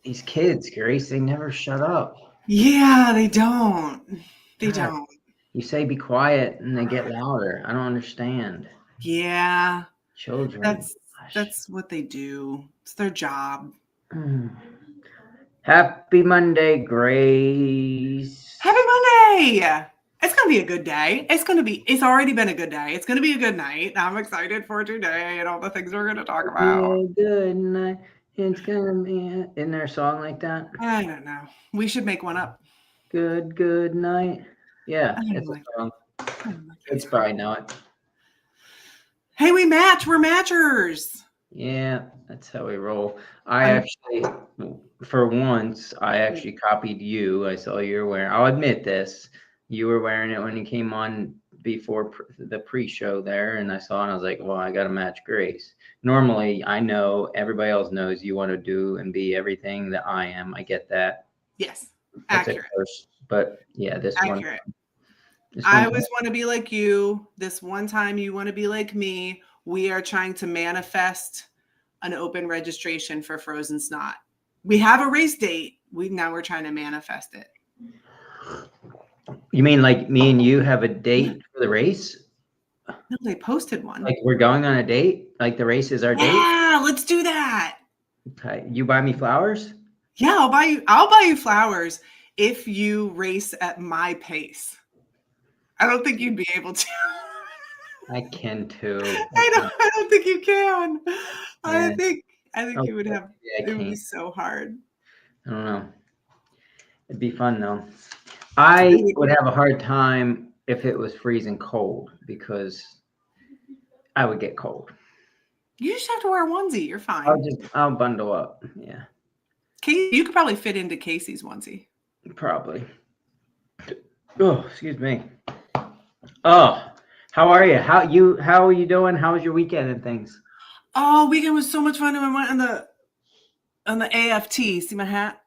these kids, Grace, they never shut up. Yeah, they don't. They God, don't. you say be quiet and they get louder. I don't understand. Yeah, Children. that's Gosh. that's what they do. It's their job. Mm. Happy Monday, Grace. Happy Monday! It's gonna be a good day. It's already been a good day. It's gonna be a good night. I'm excited for today and all the things we're gonna talk about. Yeah, good night. It's gonna be. Isn't there a song like that? I don't know. We should make one up. Good night. Yeah, I don't it's a like song. that. I don't like that Kids song. probably know it. Hey, we match. We're matchers. Yeah, that's how we roll. I I'm actually, for once, I actually copied you. I saw you were wearing. I'll admit this. You were wearing it when you came on before the pre-show there, and I saw it and I was like, well, I got to match Grace. Normally, I know everybody else knows you want to do and be everything that I am. I get that. yes, It's a accurate. curse, but yeah, this one, Accurate. this I one. always want to be like you. This one time you want to be like me. We are trying to manifest an open registration for Frozen Snot. We have a race date. We're trying to manifest it. You mean like me and you have a date for the race? No, they posted one. Like we're going on a date? Like the race is our date? Yeah, let's do that. Okay. You buy me flowers? Yeah, I'll buy you flowers if you race at my pace. I don't think you'd be able to. I can too. I don't think you can. I Yeah. think Oh, you would have yeah, I it would be can't. so hard. I don't know. It'd be fun though. I would have a hard time if it was freezing cold because I would get cold. You just have to wear a onesie. You're fine. I'll bundle up. Yeah, You could probably fit into Casey's onesie. probably. Oh, excuse me. Oh, how are you? How are you doing? How was your weekend and things? Oh, weekend was so much fun. And I went on the AFT. See my hat?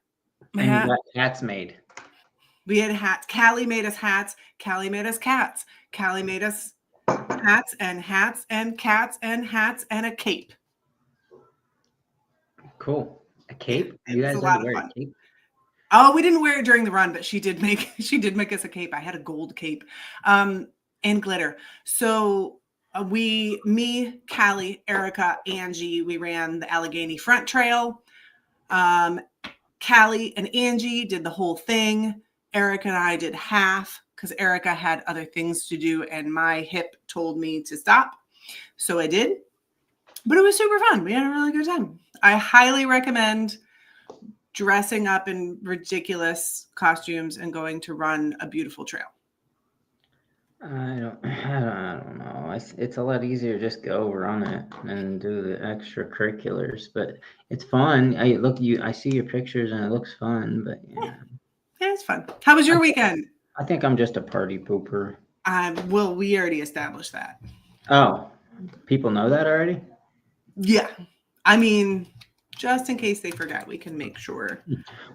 My And you hat? got hats made. We had hats. Callie made us hats. Callie made us cats. Callie made us hats and cats and hats and a cape. Cool. A cape? It You was guys a had lot to of wear fun. a cape? Oh, we didn't wear it during the run, but she did make us a cape. I had a gold cape, and glitter. So me, Callie, Erica, Angie, we ran the Allegheny Front Trail. Callie and Angie did the whole thing. Erica and I did half because Erica had other things to do, and my hip told me to stop. So I did. But it was super fun. We had a really good time. I highly recommend dressing up in ridiculous costumes and going to run a beautiful trail. I don't know. It's a lot easier to just go run it and do the extracurriculars, but it's fun. I see your pictures and it looks fun, but yeah. Yeah, it's fun. How was your weekend? I think I'm just a party pooper. Well, we already established that. Oh, people know that already? Yeah. I mean, just in case they forgot, we can make sure.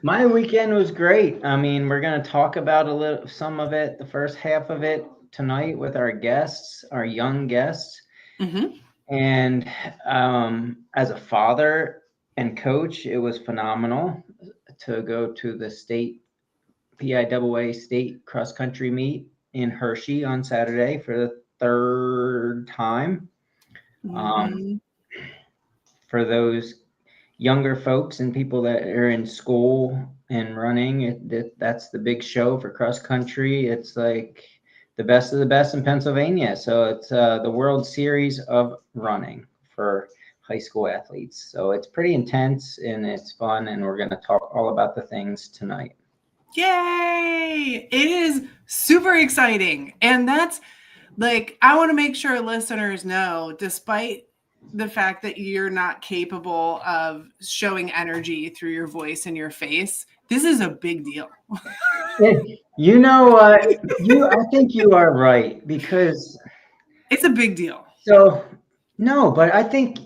My weekend was great. I mean, we're going to talk about some of it, the first half of it tonight with our guests, our young guests. Mm-hmm. And as a father and coach, it was phenomenal to go to the PIAA State cross country meet in Hershey on Saturday for the third time. Mm-hmm. For those younger folks and people that are in school and running, that's the big show for cross country. It's like the best of the best in Pennsylvania. So it's the World Series of running for high school athletes. So it's pretty intense and it's fun. And we're going to talk all about the things tonight. Yay! It is super exciting. And that's like, I want to make sure listeners know, despite the fact that you're not capable of showing energy through your voice and your face, this is a big deal. You know what? I think you are right because it's a big deal. So no, but I think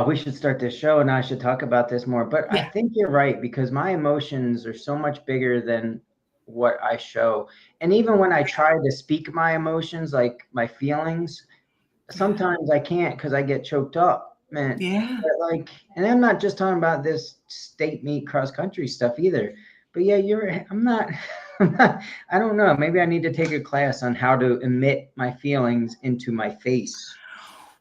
we should start this show and I should talk about this more. But Yeah. I think you're right because my emotions are so much bigger than what I show. And even when I try to speak my emotions, like my feelings, sometimes I can't because I get choked up. excitement. Yeah. But like, and I'm not just talking about this state meet cross country stuff either. But yeah, I'm not, I don't know. Maybe I need to take a class on how to emit my feelings into my face.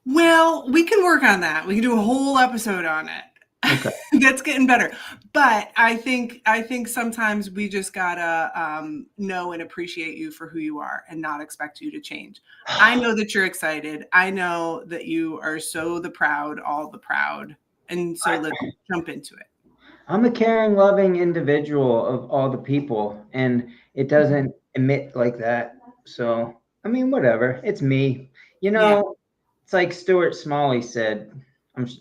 Well, we can work on that. We can do a whole episode on it. Okay. That's getting better. But I think sometimes we just gotta know and appreciate you for who you are and not expect you to change. I know that you're excited. I know that you are so all the proud. And so let's jump into it. I'm a caring, loving individual of all the people, and it doesn't emit like that. So, I mean, whatever. It's me. It's like Stuart Smalley said,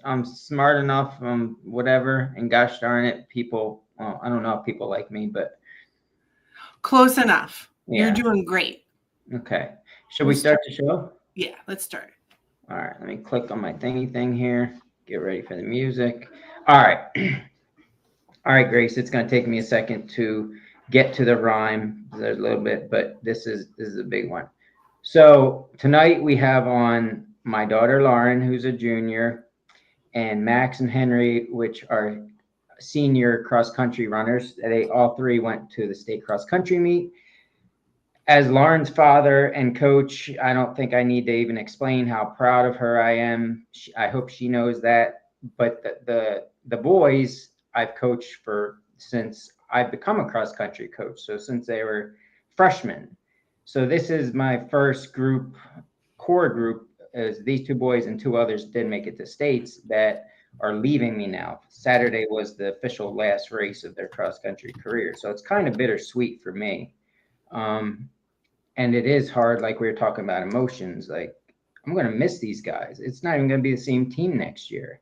I'm smart enough, whatever, and gosh darn it, people, well, I don't know if people like me, but close enough. Yeah. You're doing great. Okay. Should we start the show? Yeah, let's start. All right, let me click on my thingy thing here. Get ready for the music. All right. All right, Grace, it's going to take me a second to get to the rhyme. There's a little bit, but this is a big one. So tonight we have on my daughter, Lauren, who's a junior, and Max and Henry, which are senior cross-country runners. They all three went to the state cross-country meet. As Lauren's father and coach, I don't think I need to even explain how proud of her I am. I hope she knows that. But the boys I've coached since I've become a cross-country coach. So since they were freshmen. So this is my first core group, as these two boys and two others did make it to states that are leaving me now. Saturday was the official last race of their cross-country career. So it's kind of bittersweet for me. And it is hard, like we were talking about emotions. Like, I'm going to miss these guys. It's not even going to be the same team next year.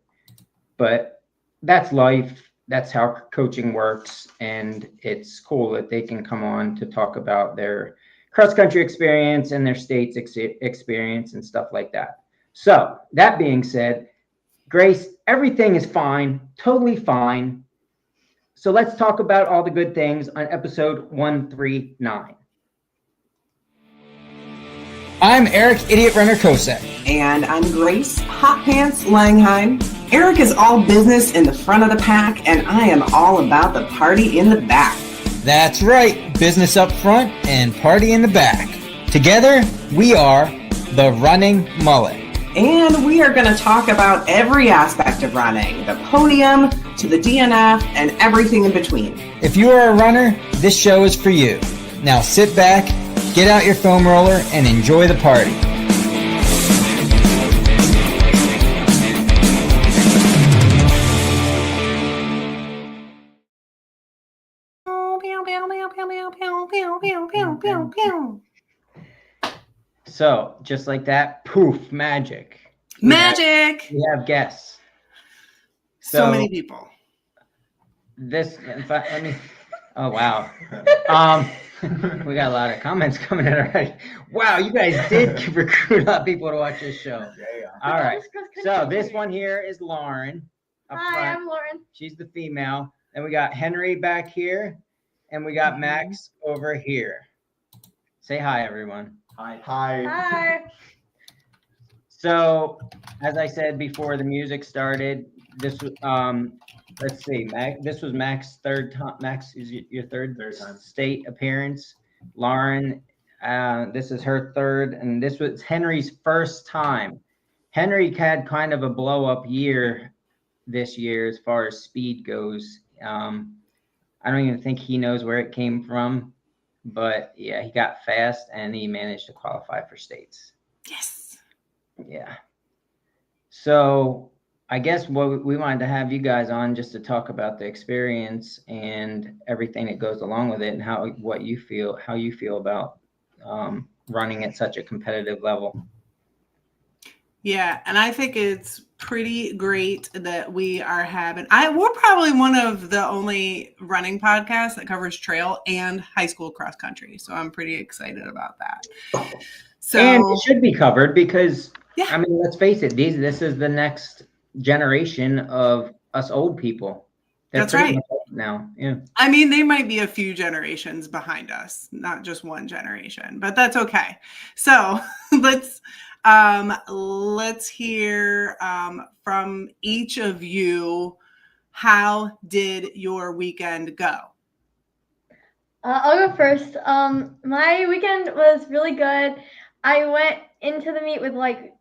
But that's life. That's how coaching works. And it's cool that they can come on to talk about their cross-country experience and their state's experience and stuff like that. So that being said, Grace, everything is fine, totally fine. So let's talk about all the good things on episode 139. I'm Eric, Idiot Runner Kosek. And I'm Grace, Hot Pants Langheim. Eric is all business in the front of the pack, and I am all about the party in the back. That's right, business up front and party in the back. Together, we are the Running Mullet. And we are going to talk about every aspect of running, the podium to the DNF and everything in between. If you are a runner, this show is for you. Now sit back, get out your foam roller, and enjoy the party. So, just like that, poof, magic. Magic! We have guests. So many people. In fact, oh, wow. We got a lot of comments coming in already. Wow, you guys did recruit a lot of people to watch this show. Yeah. All right. So this one here is Lauren. Hi, I'm Lauren. She's the female. And we got Henry back here. And we got Max over here. Say hi, everyone. Hi. Hi. So, as I said before the music started, this was let's see, this was Max's third time. Max, is your third time state appearance. Lauren, this is her third, and this was Henry's first time. Henry had kind of a blow up year this year as far as speed goes. I don't even think he knows where it came from, but yeah, he got fast and he managed to qualify for states. Yes. Yeah. So I guess what we wanted to have you guys on just to talk about the experience and everything that goes along with it, and how you feel about running at such a competitive level. Yeah, and I think it's pretty great that we are we're probably one of the only running podcasts that covers trail and high school cross country. So I'm pretty excited about that. So, and it should be covered because, yeah. I mean, let's face it, this is the next generation of us old people. That's right. Now, yeah. I mean, they might be a few generations behind us, not just one generation, but that's okay. So let's Let's hear from each of you. How did your weekend go? I'll go first. My weekend was really good. I went into the meet with like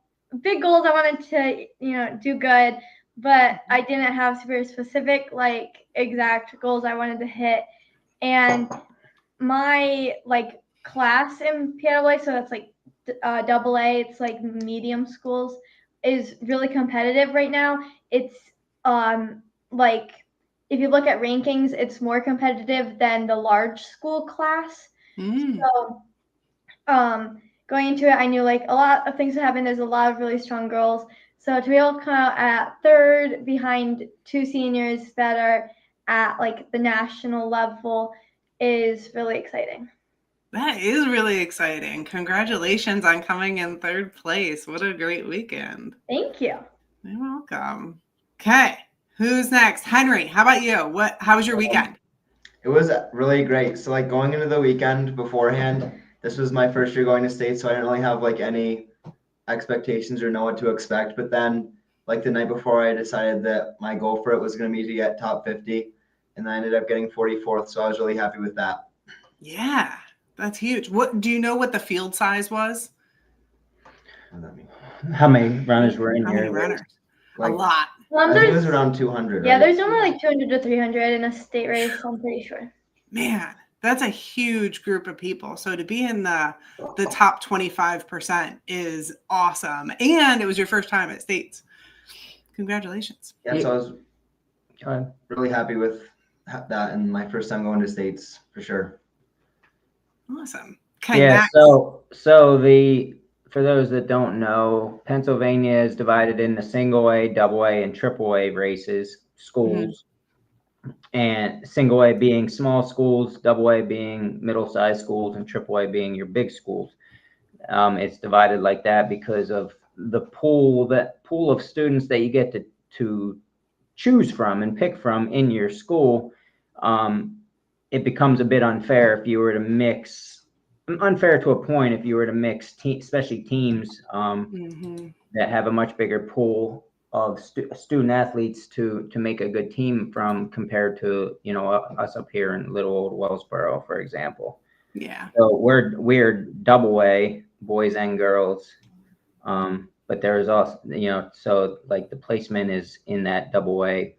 big goals. I wanted to, do good, but I didn't have super specific, like exact goals I wanted to hit. And my like class in PIAA, so that's like AA, it's like medium schools, is really competitive right now. It's like if you look at rankings, it's more competitive than the large school class. So going into it, I knew like a lot of things would happen. There's a lot of really strong girls. So to be able to come out at third behind two seniors that are at like the national level is really exciting. That is really exciting. Congratulations on coming in third place. What a great weekend. Thank you. You're welcome. Okay. Who's next? Henry, how about you? How was your weekend? It was really great. So like going into the weekend beforehand, this was my first year going to state, so I didn't really have like any expectations or know what to expect. But then like the night before, I decided that my goal for it was going to be to get top 50, and I ended up getting 44th. So I was really happy with that. Yeah, that's huge. What do you know what the field size was? How many runners were in How here? many runners? Like, a lot. I think it was around 200. Yeah, right? there's normally like 200 to 300 in a state race, I'm pretty sure. Man, that's a huge group of people. So to be in the top 25% is awesome. And it was your first time at states. Congratulations. Yeah, so I was really happy with that, and my first time going to states for sure. Awesome. Okay, Yeah, Max. so for those that don't know, Pennsylvania is divided into single A, double A, and triple A races, schools. And single A being small schools, double A being middle-sized schools, and triple A being your big schools. It's divided like that because of the pool of students that you get to choose from and pick from in your school. It becomes a bit unfair if you were to mix. Unfair to a point if you were to mix, especially teams that have a much bigger pool of student athletes to make a good team from, compared to us up here in little old Wellsboro, for example. Yeah. So we're double A, boys and girls, but there's also so like the placement is in that double A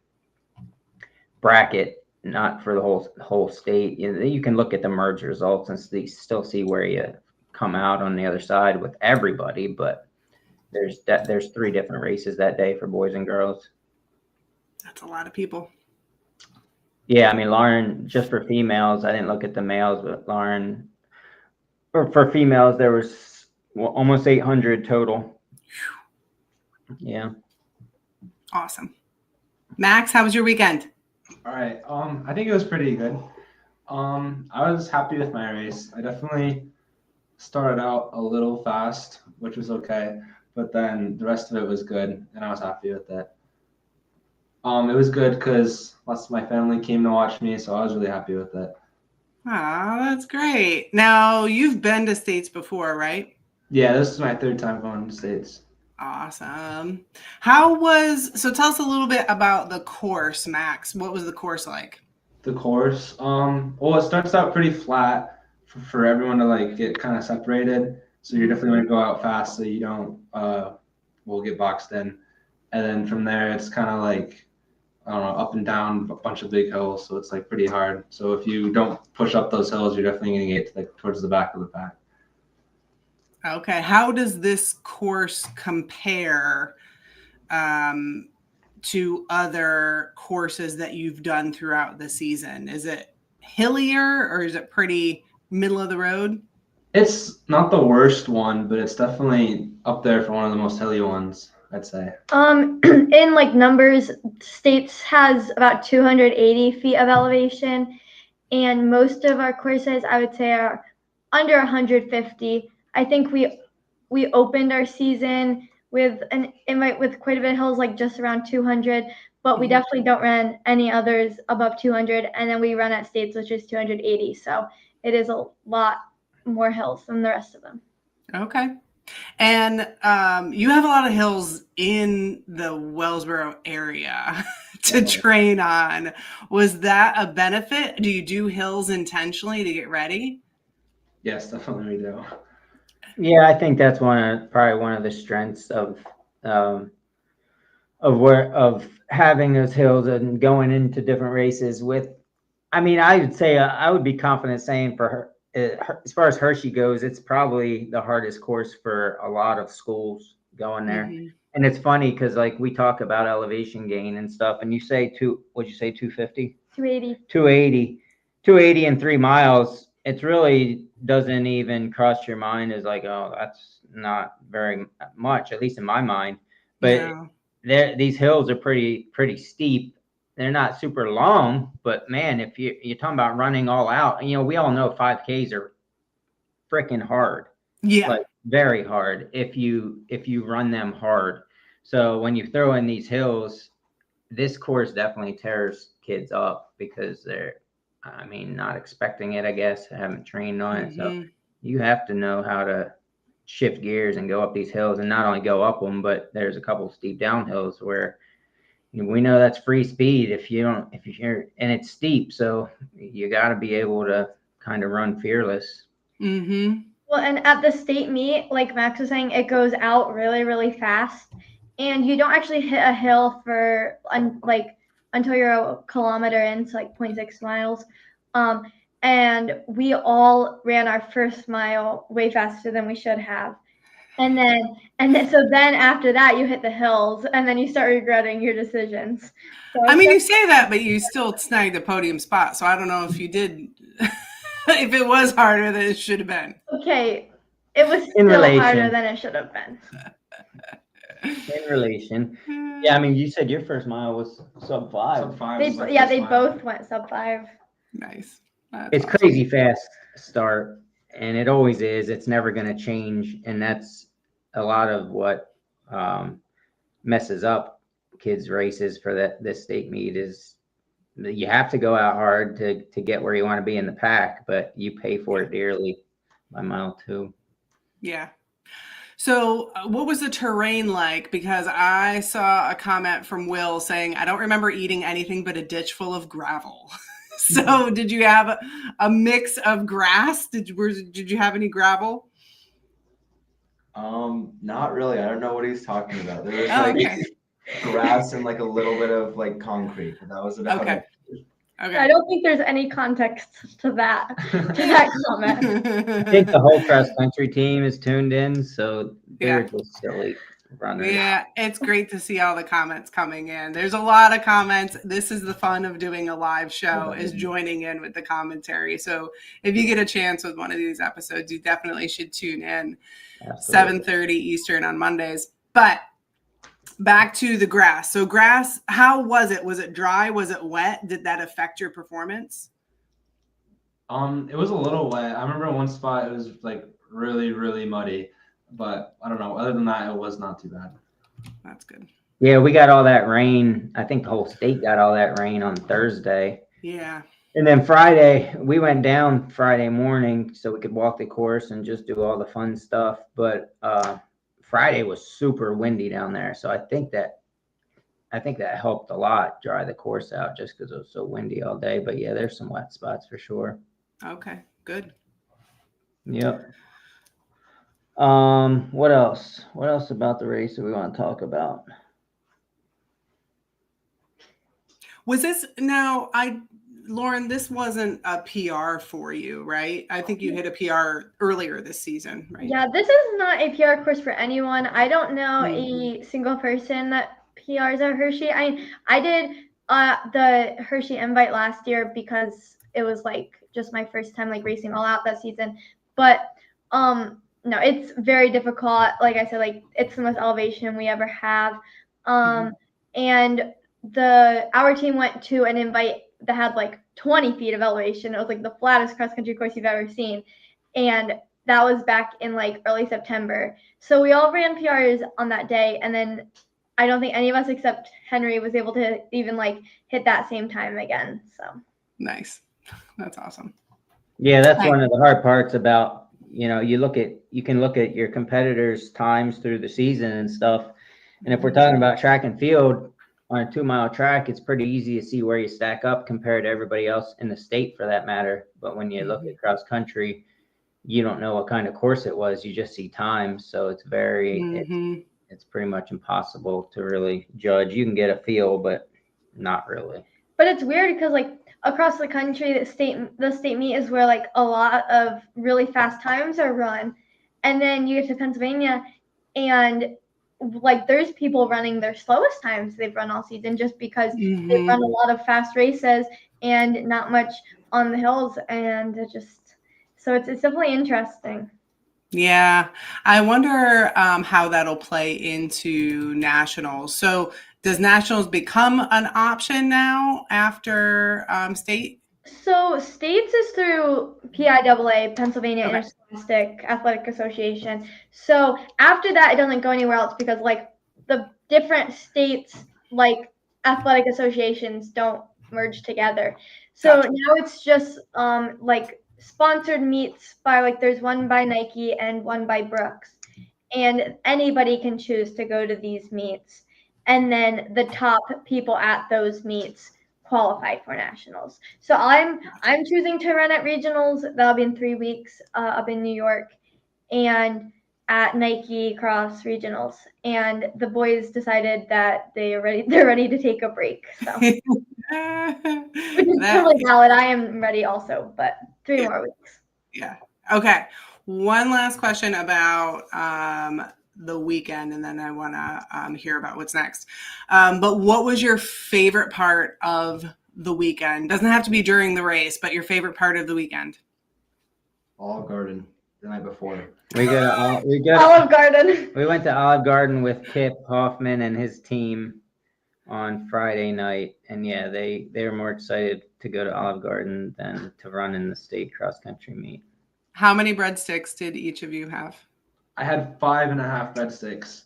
bracket, not for the whole state. You can look at the merge results and still see where you come out on the other side with everybody, but there's 3 different races that day for boys and girls. That's a lot of people. Yeah, I mean, Lauren, just for females, I didn't look at the males, but Lauren, for females, there was almost 800 total. Yeah. Awesome. Max, how was your weekend? All right. I think it was pretty good. I was happy with my race. I definitely started out a little fast, which was okay, but then the rest of it was good, and I was happy with it. It was good because lots of my family came to watch me, so I was really happy with it. Oh, that's great. Now, you've been to states before, right? Yeah, this is my 3rd time going to states. Awesome. So tell us a little bit about the course, Max. What was the course like? The course, well, it starts out pretty flat for everyone to like get kind of separated. So you're definitely going to go out fast so you don't will get boxed in. And then from there, it's kind of like, I don't know, up and down a bunch of big hills. So it's like pretty hard. So if you don't push up those hills, you're definitely going to get like towards the back of the pack. Okay. How does this course compare to other courses that you've done throughout the season? Is it hillier or is it pretty middle of the road? It's not the worst one, but it's definitely up there for one of the most hilly ones, I'd say. In like numbers, states has about 280 feet of elevation, and most of our courses, I would say, are under 150. I think we opened our season with with quite a bit of hills, like just around 200, but we definitely don't run any others above 200, and then we run at states, which is 280. So it is a lot more hills than the rest of them. Okay. And you have a lot of hills in the Wellsboro area to train on. Was that a benefit? Do you do hills intentionally to get ready? Yes, definitely we do. Yeah, I think that's probably one of the strengths of having those hills and going into different races with. I mean, I would say I would be confident saying for her, as far as Hershey goes, it's probably the hardest course for a lot of schools going there. Mm-hmm. And it's funny because like we talk about elevation gain and stuff, and you say what'd you say, 250? 280. 280 in 3 miles. It really doesn't even cross your mind as like, oh, that's not very much, at least in my mind. But these hills are pretty steep. They're not super long, but man, if you're talking about running all out, you know, we all know 5Ks are freaking hard. Yeah. Like very hard if you run them hard. So when you throw in these hills, this course definitely tears kids up because they're, I mean, not expecting it, I guess, haven't trained on it. So you have to know how to shift gears and go up these hills, and not only go up them, but there's a couple steep downhills where we know that's free speed if you're, and it's steep. So you got to be able to kind of run fearless. Mm-hmm. Well, and at the state meet, like Max was saying, it goes out really, really fast, and you don't actually hit a hill for until you're a kilometer in, so like 0.6 miles. And we all ran our first mile way faster than we should have. And then so then after that you hit the hills, and then you start regretting your decisions. So I mean, you say that, but you still snagged a podium spot. So I don't know if you did, if it was harder than it should have been. Okay, it was still harder than it should have been. In relation. Yeah, I mean, you said your first mile was sub 5. They both went sub 5. Nice. It's awesome. Crazy fast start, and it always is. It's never going to change, and that's a lot of what messes up kids' races for this state meet. Is you have to go out hard to get where you want to be in the pack, but you pay for it dearly by mile 2. Yeah. So what was the terrain like? Because I saw a comment from Will saying, I don't remember eating anything but a ditch full of gravel. So did you have a mix of grass? Did you have any gravel? Not really. I don't know what he's talking about. There was grass and like a little bit of like concrete. That was about it. Okay. I don't think there's any context to that comment. I think the whole cross country team is tuned in, so they're just silly runners. Yeah, it's great to see all the comments coming in. There's a lot of comments. This is the fun of doing a live show, is joining in with the commentary. So if you get a chance with one of these episodes, you definitely should tune in. 7:30 Eastern on Mondays. But back to the grass. So grass, how was it? Was it dry? Was it wet? Did that affect your performance? It was a little wet. I remember one spot it was like really, really muddy, but I don't know. Other than that, it was not too bad. That's good. Yeah, we got all that rain. I think the whole state got all that rain on Thursday. Yeah. And then Friday, we went down Friday morning so we could walk the course and just do all the fun stuff. But Friday was super windy down there, so I think that helped a lot dry the course out just because it was so windy all day. But yeah, there's some wet spots for sure. Okay, good. Yep. What else? What else about the race that we want to talk about? Was this Lauren, this wasn't a PR for you, right? I think you hit a PR earlier this season, right? Yeah, this is not a PR course for anyone. I don't know a single person that PRs at Hershey. I did the Hershey invite last year because it was like just my first time like racing all out that season. But no, it's very difficult. Like I said, like it's the most elevation we ever have. And our team went to an invite that had like 20 feet of elevation. It was like the flattest cross country course you've ever seen. And that was back in like early September. So we all ran PRs on that day. And then I don't think any of us except Henry was able to even like hit that same time again. So nice. That's awesome. Yeah, that's one of the hard parts about you know, you can look at your competitors' times through the season and stuff. And if we're talking about track and field on a 2-mile track, it's pretty easy to see where you stack up compared to everybody else in the state for that matter. But when you look at cross country, you don't know what kind of course it was. You just see times. So it's it's pretty much impossible to really judge. You can get a feel, but not really. But it's weird because like across the country, the state meet is where like a lot of really fast times are run, and then you get to Pennsylvania, and like there's people running their slowest times they've run all season just because they've run a lot of fast races and not much on the hills, and so it's definitely interesting. Yeah, I wonder how that'll play into nationals. So does nationals become an option now after state? So states is through PIAA, Pennsylvania Interscholastic Athletic Association. So after that, it doesn't go anywhere else because like the different states like athletic associations don't merge together. So now it's just like sponsored meets by like there's one by Nike and one by Brooks, and anybody can choose to go to these meets, and then the top people at those meets qualify for nationals. So I'm choosing to run at regionals. That'll be in 3 weeks up in New York, and at Nike Cross Regionals. And the boys decided that they're ready to take a break. So which is totally valid. I am ready also, but 3 more weeks. Yeah. Okay. One last question about the weekend, and then I want to hear about what's next. But what was your favorite part of the weekend? Doesn't have to be during the race, but your favorite part of the weekend. Olive Garden the night before. Olive Garden. We went to Olive Garden with Kip Hoffman and his team on Friday night, and yeah, they were more excited to go to Olive Garden than to run in the state cross country meet. How many breadsticks did each of you have? I had 5.5 breadsticks.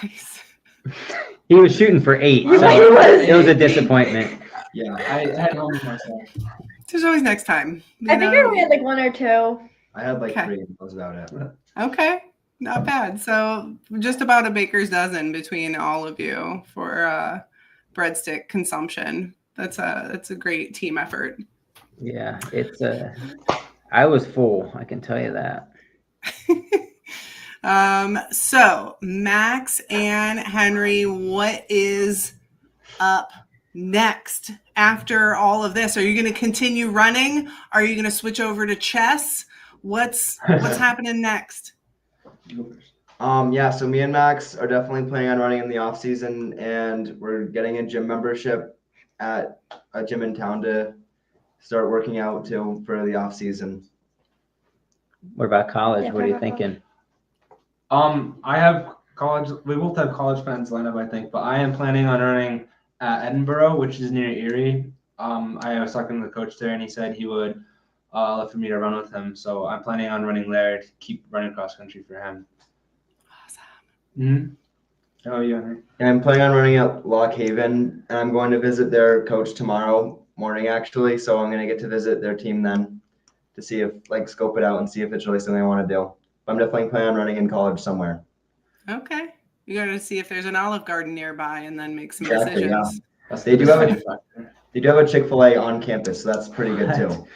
Nice. He was shooting for 8, so it was a disappointment. Yeah, I had home myself. There's always next time. I think I only had like 1 or 2. I had like 3, and that was about it. Okay, not bad. So just about a baker's dozen between all of you for breadstick consumption. That's a great team effort. Yeah, I was full, I can tell you that. So Max and Henry, what is up next after all of this? Are you going to continue running? Are you going to switch over to chess? What's happening next? Yeah, so me and Max are definitely planning on running in the off season, and we're getting a gym membership at a gym in town to start working out too for the off season. What about college? What are you thinking? I have college. We both have college plans lined up, I think, but I am planning on running at Edinburgh, which is near Erie. I was talking to the coach there, and he said he would love for me to run with him. So I'm planning on running there to keep running cross country for him. Awesome. Oh yeah. And I'm planning on running at Lock Haven, and I'm going to visit their coach tomorrow morning actually. So I'm going to get to visit their team then to see if scope it out and see if it's really something I want to do. But I'm definitely planning on running in college somewhere. Okay. You got to see if there's an Olive Garden nearby and then make some decisions. Yeah. They do have a Chick-fil-A on campus, so that's pretty good too.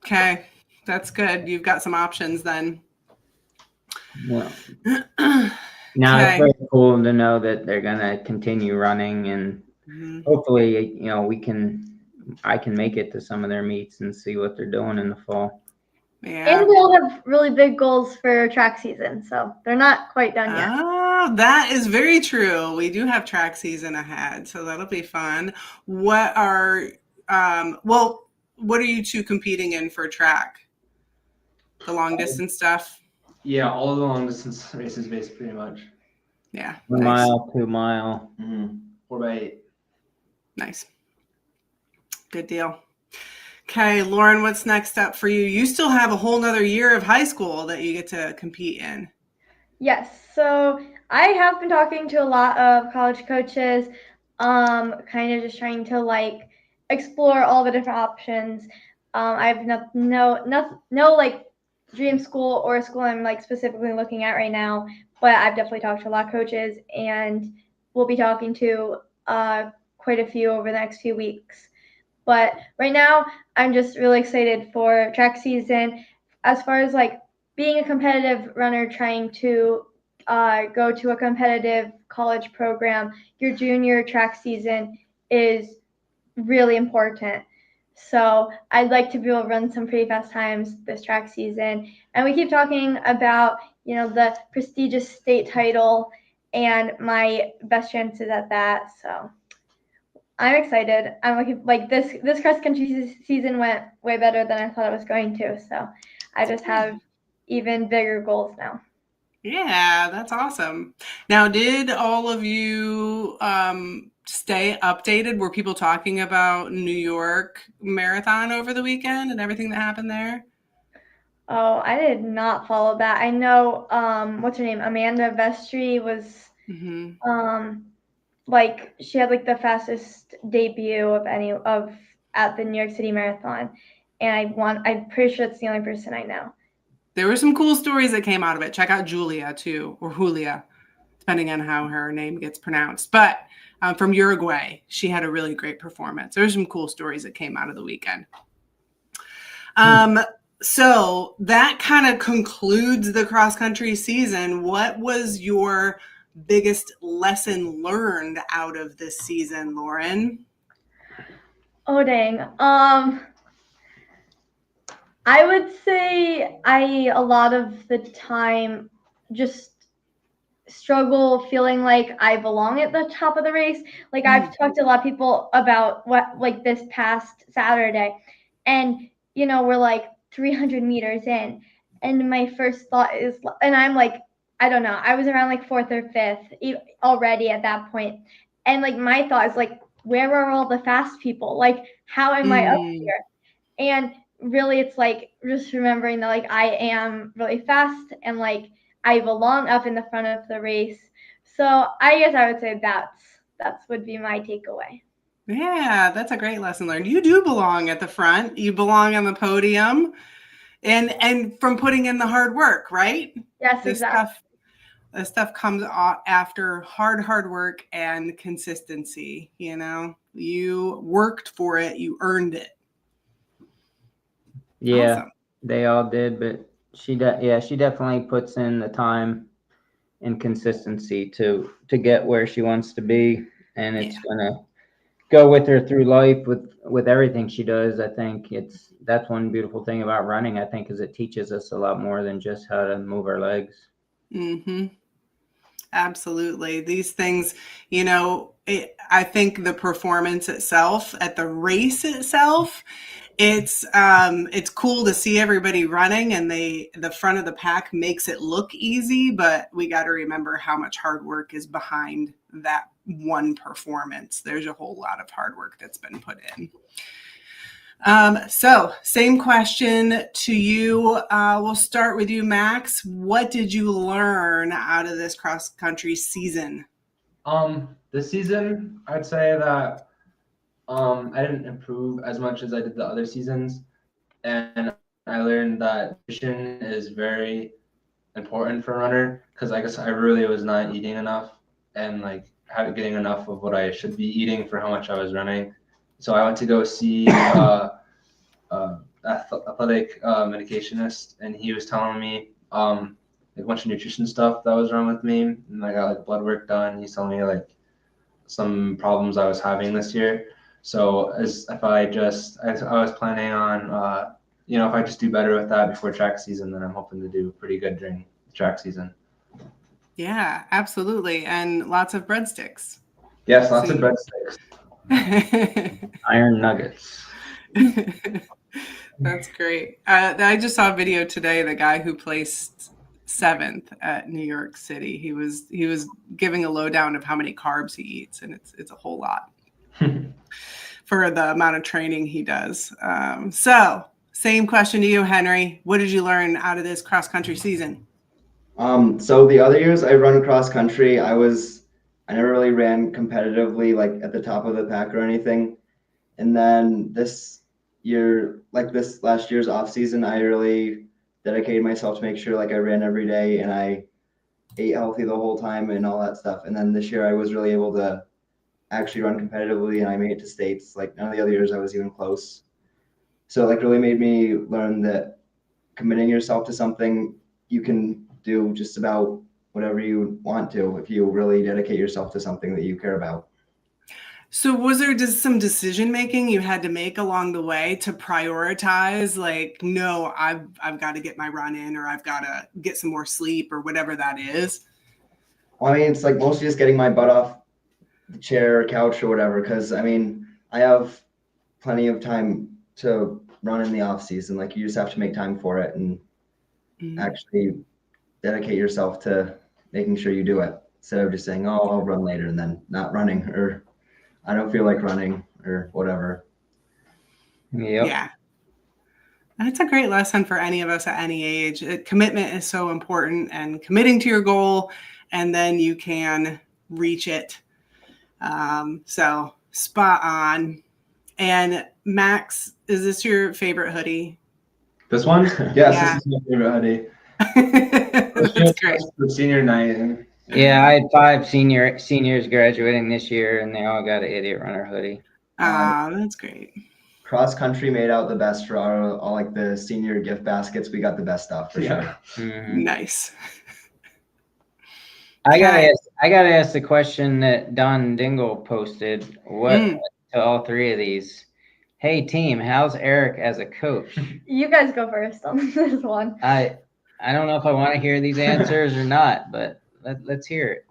Okay. That's good. You've got some options then. Well, now it's very cool to know that they're going to continue running, and hopefully, I can make it to some of their meets and see what they're doing in the fall. Yeah. And we'll have really big goals for track season, so they're not quite done yet. Oh, that is very true. We do have track season ahead, so that'll be fun. What are you two competing in for track? The long distance stuff? Yeah, all of the long distance races, basically, pretty much. Yeah. 1 mile, 2 mile. 4x8. Nice. Good deal. Okay, Lauren, what's next up for you? You still have a whole nother year of high school that you get to compete in. Yes. So I have been talking to a lot of college coaches, kind of just trying to explore all the different options. I have no dream school or a school I'm like specifically looking at right now, but I've definitely talked to a lot of coaches, and we'll be talking to quite a few over the next few weeks. But right now, I'm just really excited for track season. As far as like being a competitive runner, trying to go to a competitive college program, your junior track season is really important. So I'd like to be able to run some pretty fast times this track season. And we keep talking about, the prestigious state title and my best chances at that. So I'm excited. I'm looking like this cross country season went way better than I thought it was going to. So I just have even bigger goals now. Yeah, that's awesome. Now, did all of you stay updated? Were people talking about New York Marathon over the weekend and everything that happened there? Oh, I did not follow that. I know, what's her name? Amanda Vestry was, like she had like the fastest debut of at the New York City Marathon, and I'm pretty sure it's the only person I know. There were some cool stories that came out of it. Check out Julia too, or Julia, depending on how her name gets pronounced. But from Uruguay, she had a really great performance. There were some cool stories that came out of the weekend. So that kind of concludes the cross-country season. What was your biggest lesson learned out of this season, Lauren? Oh, dang. I would say a lot of the time just struggle feeling like I belong at the top of the race. Like I've talked to a lot of people about what like this past Saturday, and we're like 300 meters in, and my first thought is, and I'm like, I don't know, I was around like 4th or 5th already at that point, and like my thought is like, where are all the fast people? Like, how am I up here? And really, it's like just remembering that like I am really fast, and like I belong up in the front of the race. So I guess I would say that's would be my takeaway. Yeah, that's a great lesson learned. You do belong at the front. You belong on the podium, and from putting in the hard work, right? Yes, exactly. This stuff comes after hard work and consistency. You worked for it. You earned it. Yeah, awesome. They all did, but she definitely puts in the time and consistency to get where she wants to be, and it's gonna go with her through life with everything she does. I think that's one beautiful thing about running, I think, is it teaches us a lot more than just how to move our legs. Absolutely. These things, I think the performance itself at the race itself, it's cool to see everybody running, and the front of the pack makes it look easy, but we got to remember how much hard work is behind that one performance. There's a whole lot of hard work that's been put in. So same question to you. We'll start with you, Max. What did you learn out of this cross-country season? This season, I'd say that I didn't improve as much as I did the other seasons, and I learned that nutrition is very important for a runner, because I guess I really was not eating enough and like getting enough of what I should be eating for how much I was running. So I went to go see athletic medicationist, and he was telling me like a bunch of nutrition stuff that was wrong with me, and I got like blood work done. He's telling me like some problems I was having this year. So I was planning on if I just do better with that before track season, then I'm hoping to do pretty good during track season. Yeah, absolutely. And lots of breadsticks. Yes, lots of breadsticks. Iron nuggets. That's great. I just saw a video today, the guy who placed 7th at New York City. He was giving a lowdown of how many carbs he eats, and it's a whole lot for the amount of training he does. So same question to you, Henry. What did you learn out of this cross-country season? So the other years I run cross country, I never really ran competitively, like at the top of the pack or anything. And then this year, like this last year's off season, I really dedicated myself to make sure like I ran every day and I ate healthy the whole time and all that stuff. And then this year I was really able to actually run competitively and I made it to states. Like none of the other years I was even close. So like really made me learn that committing yourself to something, you can do just about whatever you want to if you really dedicate yourself to something that you care about. So was there just some decision making you had to make along the way to prioritize, like, no, I've got to get my run in, or I've got to get some more sleep, or whatever that is? Well, I mean, it's like mostly just getting my butt off the chair or couch or whatever, because I mean, I have plenty of time to run in the off season. Like you just have to make time for it and actually dedicate yourself to making sure you do it instead of just saying, oh, I'll run later and then not running, or I don't feel like running or whatever. Yep. Yeah. That's a great lesson for any of us at any age. Commitment is so important, and committing to your goal, and then you can reach it. So spot on. And Max, is this your favorite hoodie? This one? Yes, Yeah. this is my favorite hoodie. That's great. For senior night. Yeah, I had 5 seniors graduating this year, and they all got an Idiot Runner hoodie. That's great. Cross country made out the best for all like the senior gift baskets. We got the best stuff for sure. Mm-hmm. Nice. I gotta ask the question that Don Dingle posted. What to all 3 of these? Hey team, how's Eric as a coach? You guys go first on this one. I don't know if I want to hear these answers or not, but let's hear it.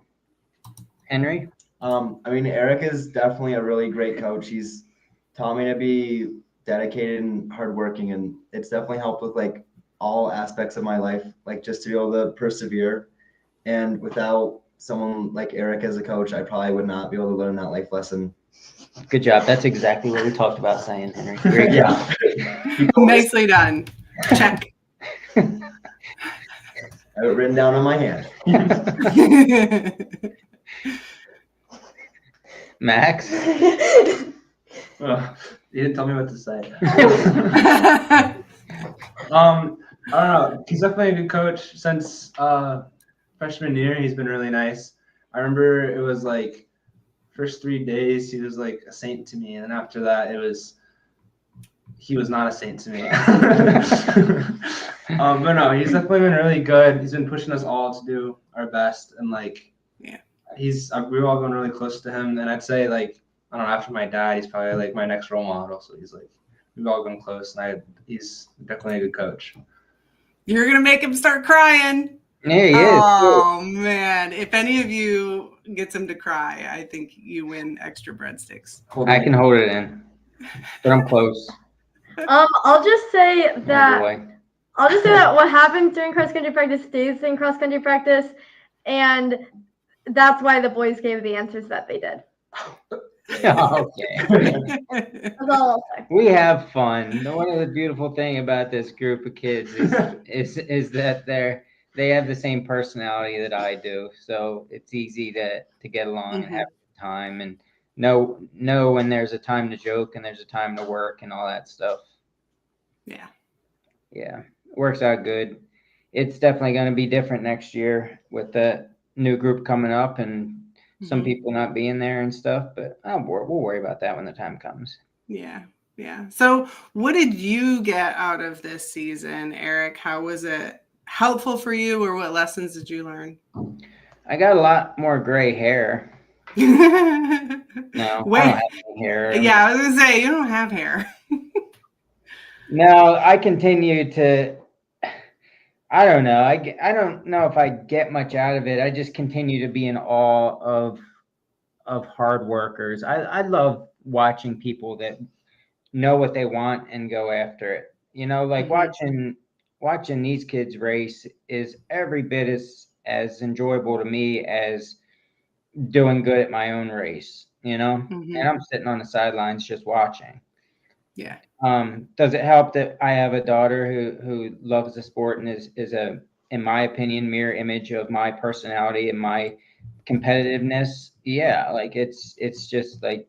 Henry? I mean, Eric is definitely a really great coach. He's taught me to be dedicated and hardworking, and it's definitely helped with like all aspects of my life, like just to be able to persevere. And without someone like Eric as a coach, I probably would not be able to learn that life lesson. Good job. That's exactly what we talked about saying, Henry. Great job. Nicely done. Check. I have it written down on my hand. Max? You didn't tell me what to say. I don't know. He's definitely a good coach since freshman year. He's been really nice. I remember it was like first 3 days he was like a saint to me, and then after that he was not a saint to me. But no, he's definitely been really good. He's been pushing us all to do our best, and like we've all been really close to him. And I'd say like I don't know, after my dad, he's probably like my next role model. So he's like we've all been close, and he's definitely a good coach. You're gonna make him start crying. There he is. Oh man! If any of you gets him to cry, I think you win extra breadsticks. I can hold it in, but I'm close. I'll just say that Oh, boy. what happens during cross country practice stays in cross country practice, and that's why the boys gave the answers that they did. Okay. That's all I'll say. We have fun. One of the beautiful thing about this group of kids is that they have the same personality that I do, so it's easy to get along and have a good time and know when there's a time to joke and there's a time to work and all that stuff. Yeah, works out good. It's definitely going to be different next year with the new group coming up and some people not being there and stuff, but we'll worry about that when the time comes. Yeah. So what did you get out of this season, Eric? How was it helpful for you, or what lessons did you learn? I got a lot more gray hair. No, Wait. I don't have any hair. Yeah, I was gonna say you don't have hair. No, I continue to. I don't know. I don't know if I get much out of it. I just continue to be in awe of hard workers. I love watching people that know what they want and go after it. You know, like watching these kids race is every bit as enjoyable to me as doing good at my own race, you know? And I'm sitting on the sidelines just watching. Yeah. Does it help that I have a daughter who loves the sport and is a, in my opinion, mirror image of my personality and my competitiveness? Yeah, like it's just like,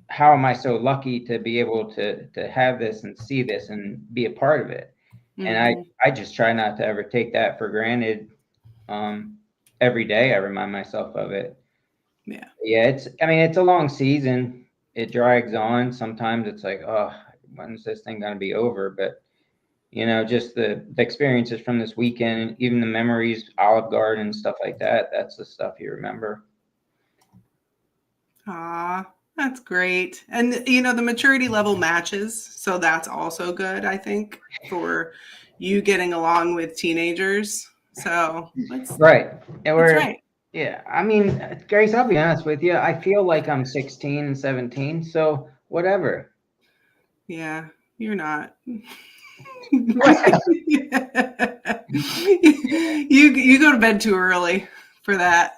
how am I so lucky to be able to have this and see this and be a part of it? And I just try not to ever take that for granted. Every day I remind myself of it. Yeah. Yeah, it's a long season. It drags on. Sometimes it's like, oh, when's this thing gonna be over? But just the experiences from this weekend, even the memories, Olive Garden, stuff like that. That's the stuff you remember. That's great. And the maturity level matches, so that's also good, I think, for you getting along with teenagers. So right. And that's right. Yeah, I mean, Grace, I'll be honest with you. I feel like I'm 16 and 17, so whatever. Yeah, you're not. You go to bed too early for that.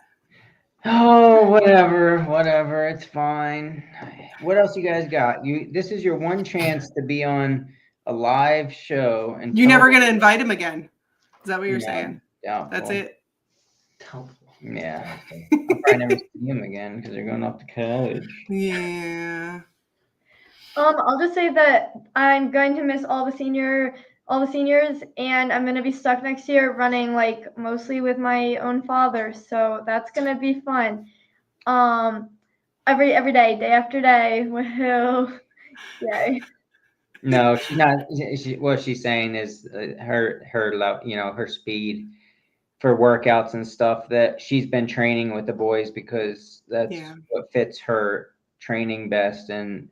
Oh, whatever. It's fine. What else you guys got? This is your one chance to be on a live show, and you're never gonna invite him again. Is that what you're saying? Yeah. That's it. Yeah. I'll probably never see him again because they're going off to college. Yeah. I'll just say that I'm going to miss all the seniors, and I'm going to be stuck next year running like mostly with my own father. So that's going to be fun. Every day after day. Woohoo. Yay. No, she's not. What she's saying is her her speed for workouts and stuff, that she's been training with the boys because that's what fits her training best, and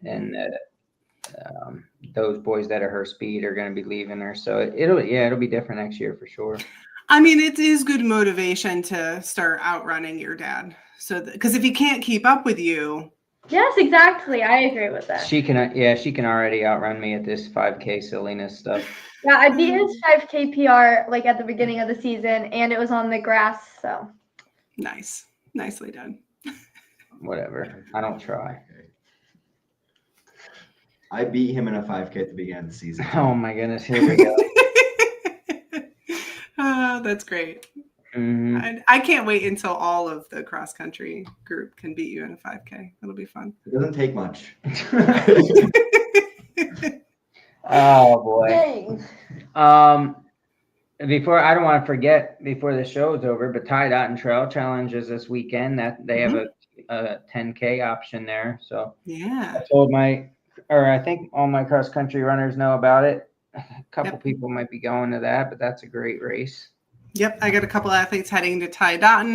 those boys that are her speed are going to be leaving her. So it'll be different next year for sure. I mean, it is good motivation to start outrunning your dad. So because if he can't keep up with you. Yes, exactly. I agree with that. She can already outrun me at this 5K silliness stuff. Yeah, I beat his 5K PR like at the beginning of the season, and it was on the grass. So nice, nicely done. Whatever. I don't try. I beat him in a 5K at the beginning of the season. Oh my goodness! Here we go. Oh, that's great. Mm-hmm. I can't wait until all of the cross country group can beat you in a 5K. It'll be fun. It doesn't take much. Oh boy. Dang. Before, I don't want to forget before the show is over, but Tie-Dot and Trail Challenge is this weekend. That they have a 10K option there. So yeah, I think all my cross country runners know about it. A couple people might be going to that, but that's a great race. Yep, I got a couple athletes heading to Tie-Dot.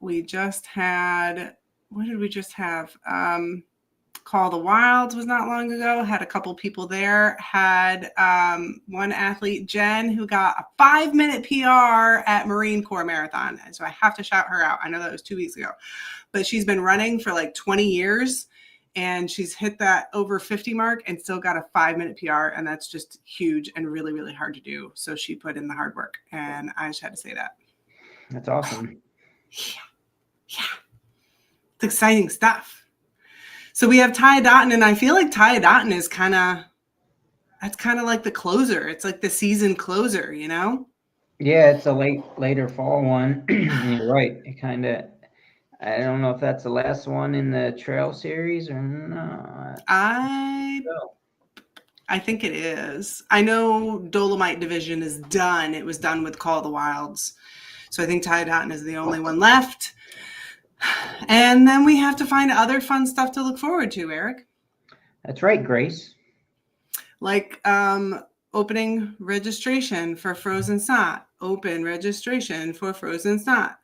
We just had, what did we just have? Call the Wilds was not long ago. Had a couple people there. Had one athlete, Jen, who got a 5-minute PR at Marine Corps Marathon. And so I have to shout her out. I know that was 2 weeks ago, but she's been running for like 20 years. And she's hit that over 50 mark and still got a 5-minute PR. And that's just huge and really, really hard to do. So she put in the hard work. And I just had to say that. That's awesome. Yeah. It's exciting stuff. So we have Tie-Dot, and I feel like Tie-Dot is that's kind of like the closer. It's like the season closer, you know? Yeah, it's a later fall one. You're right. It kind of, I don't know if that's the last one in the trail series or not. I think it is. I know Dolomite Division is done. It was done with Call the Wilds. So I think Tie-Dot is the only one left. And then we have to find other fun stuff to look forward to, Eric. That's right, Grace. Like opening registration for Frozen Snot. Open registration for Frozen Snot.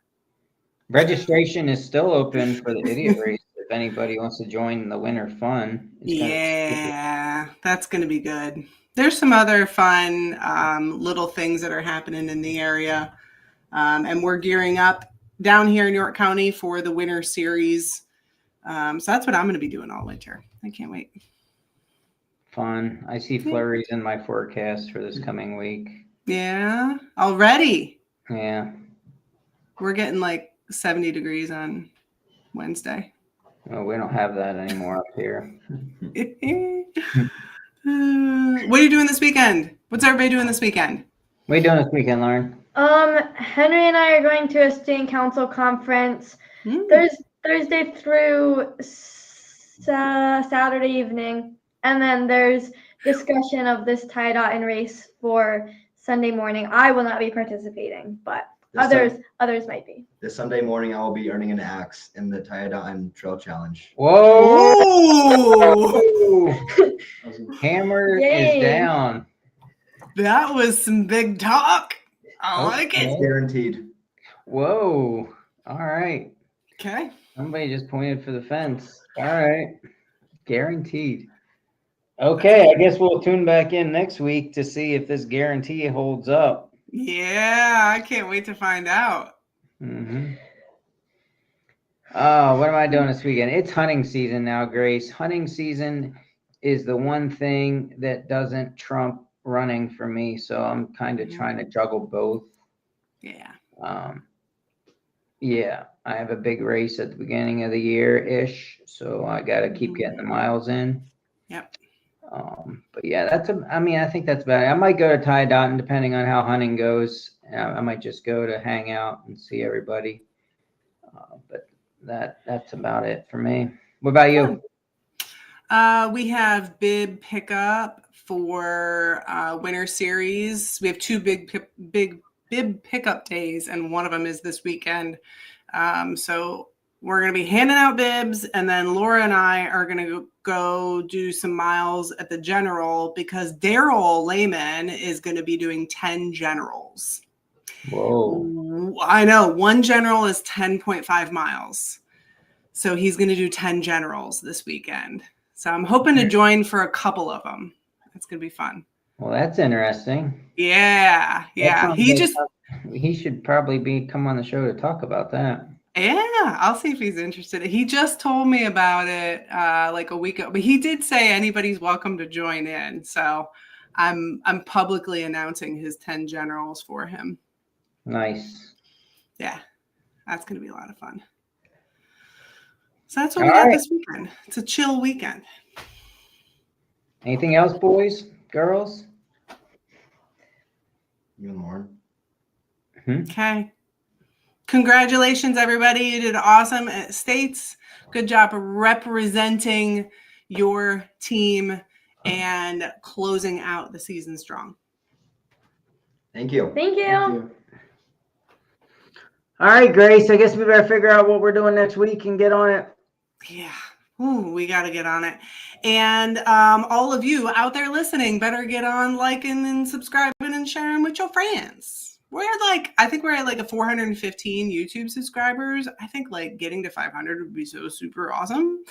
Registration is still open for the idiot race if anybody wants to join the winter fun. That's going to be good. There's some other fun little things that are happening in the area. And we're gearing up down here in York County for the winter series. So that's what I'm going to be doing all winter. I can't wait. Fun. I see flurries in my forecast for this coming week. Yeah, already. Yeah. We're getting like 70 degrees on Wednesday. Well, we don't have that anymore up here. What are you doing this weekend? What's everybody doing this weekend? What are you doing this weekend, Lauren? Henry and I are going to a student council conference Thursday through Saturday evening. And then there's discussion of this tie dot and race for Sunday morning. I will not be participating, but others might be. This Sunday morning, I will be earning an axe in the Tiadon Trail Challenge. Whoa! Ooh, Hammer Dang. is down. that was some big talk. I like Okay. it. It's guaranteed. Whoa. All right. Okay. Somebody just pointed for the fence. All right. Guaranteed. Okay, I guess we'll tune back in next week to see if this guarantee holds up. Yeah, I can't wait to find out. Mm-hmm. Oh, what am I doing this weekend? It's hunting season now, Grace. Hunting season is the one thing that doesn't trump running for me. So I'm kind of trying to juggle both. Yeah. Yeah, I have a big race at the beginning of the year-ish, so I got to keep getting the miles in. Yep. But yeah, I think that's about it. I might go to Tiadon depending on how hunting goes. I might just go to hang out and see everybody. But that's about it for me. What about you? We have bib pickup for winter series. We have two big bib pickup days, and one of them is this weekend. So we're going to be handing out bibs, and then Laura and I are going to go do some miles at the general because Daryl Lehman is going to be doing 10 generals. Whoa. I know. One general is 10.5 miles. So he's going to do 10 generals this weekend. So I'm hoping to join for a couple of them. It's going to be fun. Well, that's interesting. Yeah. He should probably come on the show to talk about that. Yeah, I'll see if he's interested. He just told me about it like a week ago, but he did say anybody's welcome to join in. So I'm publicly announcing his 10 generals for him. Nice. Yeah, that's going to be a lot of fun. So that's what we got this weekend. It's a chill weekend. Anything else, boys, girls? You and Lauren. Okay. Congratulations, everybody. You did awesome at States. Good job representing your team and closing out the season strong. Thank you. Thank you. All right, Grace, I guess we better figure out what we're doing next week and get on it. Yeah. Ooh, we got to get on it. And all of you out there listening better get on liking and subscribing and sharing with your friends. I think we're at like a 415 YouTube subscribers. I think like getting to 500 would be so super awesome.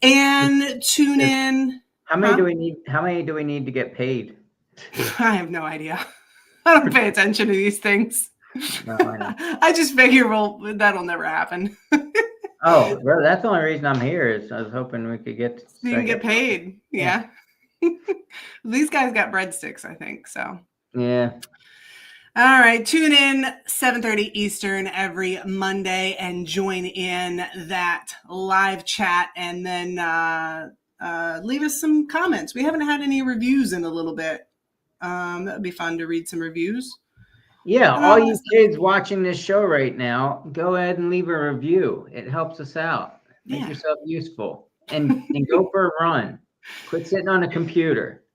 And tune in. How many do we need? How many do we need to get paid? I have no idea. I don't pay attention to these things. No, I know. I just figure that'll never happen. Oh, well, that's the only reason I'm here is I was hoping we could get. You can get paid. Yeah. These guys got breadsticks, I think. So. Yeah. All right. Tune in 7:30 Eastern every Monday and join in that live chat, and then leave us some comments. We haven't had any reviews in a little bit. That would be fun to read some reviews. Yeah, all you kids watching this show right now, go ahead and leave a review. It helps us out. Make yourself useful and go for a run. Quit sitting on a computer.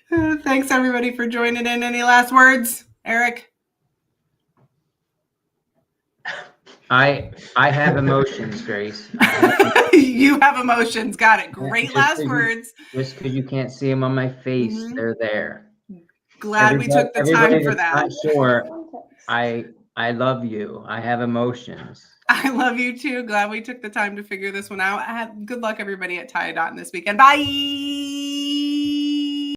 Thanks, everybody, for joining in. Any last words, Eric? I have emotions, Grace. You have emotions. Got it. Great last words. Just because you can't see them on my face, they're there. Glad we took the time for that. Not sure. I love you. I have emotions. I love you too. Glad we took the time to figure this one out. Good luck, everybody, at Tiadon this weekend. Bye.